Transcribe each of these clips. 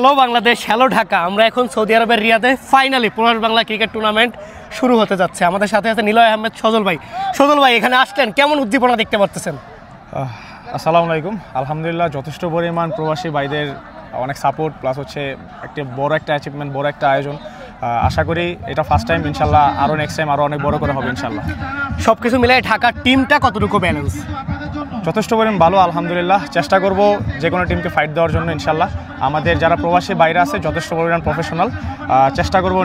Hello Bangladesh, hello Dhaka. আমরা এখন Saudi আরবের রিয়াদে ফাইনালি প্রবাস বাংলা ক্রিকেট টুর্নামেন্ট শুরু হতে যাচ্ছে। আমাদের সাথে আছে নিলয় আহমেদ সজল ভাই। সজল ভাই, এখানে আসলেন, কেমন উদ্দীপনা দেখতে পাচ্ছেন? আসসালামু আলাইকুম। আলহামদুলিল্লাহ, যথেষ্ট পরিমাণ প্রবাসী ভাইদের অনেক সাপোর্ট, প্লাস হচ্ছে বড় একটা অ্যাচিভমেন্ট, বড় একটা আয়োজন। আশা করি এটা ফার্স্ট টাইম, ইনশাল্লাহ আরও নেক্সট টাইম আরও অনেক বড় করে হবে ইনশাল্লাহ। সব কিছু মিলাই ঢাকার টিমটা কতটুকু ব্যালেন্স? যথেষ্ট পরিমাণ ভালো আলহামদুলিল্লাহ। চেষ্টা করব যে কোনো টিমকে ফাইট দেওয়ার জন্য ইনশাল্লাহ। আমাদের যারা প্রবাসী বাইরে আছে যথেষ্ট পরিমাণ প্রফেশনাল, চেষ্টা করব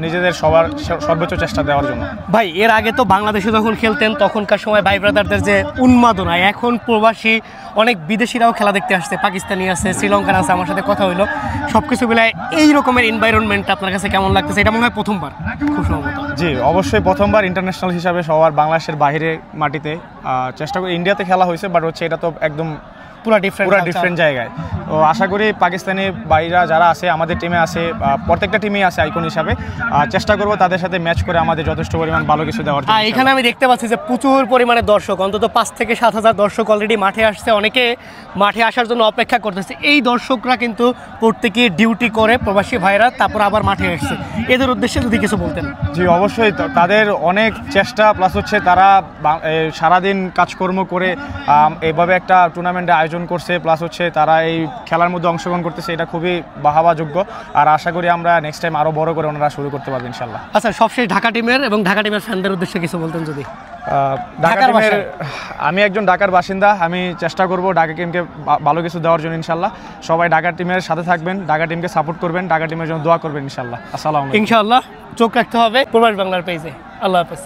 নিজেদের সবার সর্বোচ্চ চেষ্টা দেওয়ার জন্য। ভাই, এর আগে তো বাংলাদেশে যখন খেলতেন তখনকার সময় ভাই ব্রাদারদের যে উন্মাদনা, এখন প্রবাসী অনেক বিদেশিরাও খেলা দেখতে আসছে, পাকিস্তানি আছে, শ্রীলঙ্কান আছে, আমার সাথে কথা হইলো। সব কিছু মিলায় এই রকমের এনভায়রনমেন্ট আপনার কাছে কেমন লাগতেছে? এটা মনে হয় প্রথমবার, খুব সম্ভবত। জি অবশ্যই প্রথমবার ইন্টারন্যাশনাল হিসাবে সবার বাংলাদেশের বাইরে মাটিতে। চেষ্টা করি, ইন্ডিয়াতে খেলা হয়েছে, বাট হচ্ছে এটা তো একদম পুরো ডিফারেন্ট জায়গায়। তো আশা করি পাকিস্তানি ভাইরা যারা আছে আমাদের টিমে আছে, প্রত্যেকটা টিমেই আছে আইকন হিসাবে, চেষ্টা করব তাদের সাথে ম্যাচ করে আমাদের যথেষ্ট পরিমাণ ভালো কিছু দেওয়ার জন্য। এখানে আমি দেখতে পাচ্ছি যে প্রচুর পরিমাণে দর্শক, অন্তত 5 থেকে 7 হাজার দর্শক অলরেডি মাঠে আসছে। অনেকে মাঠে আসার জন্য অপেক্ষা করতেছে। এই দর্শকরা কিন্তু প্রত্যেকে ডিউটি করে, প্রবাসী ভাইরা, তারপর আবার মাঠে আসছে। এদের উদ্দেশ্যে যদি কিছু বলতেন। জি অবশ্যই, তাদের অনেক চেষ্টা, প্লাস হচ্ছে তারা সারাদিন কাজকর্ম করে এইভাবে একটা টুর্নামেন্টে আয়োজন করছে, প্লাস হচ্ছে তারা এই খেলার মধ্যে অংশগ্রহণ করতেছে, এটা খুবই বাহাবাযোগ্য। আর আশা করি আমরা নেক্সট টাইম আরও বড় করে ওনারা শুরু করতে পারবেন ইনশাল্লাহ। আচ্ছা, সবশেষ ঢাকা টিমের এবং ঢাকা টিমের ফ্যানদের উদ্দেশ্যে কিছু বলতেন যদি। আমি একজন ঢাকার বাসিন্দা, আমি চেষ্টা করব ঢাকা টিমকে ভালো কিছু দেওয়ার জন্য ইনশাল্লাহ। সবাই ঢাকা টিমের সাথে থাকবেন, ঢাকা টিমকে সাপোর্ট করবেন, ঢাকা টিমের জন্য দোয়া করবেন ইনশাল্লাহ। আসসালামু আলাইকুম। ইনশাআল্লাহ চোখ রাখতে হবে প্রবাস বাংলার পেজে। আল্লাহ হাফেজ।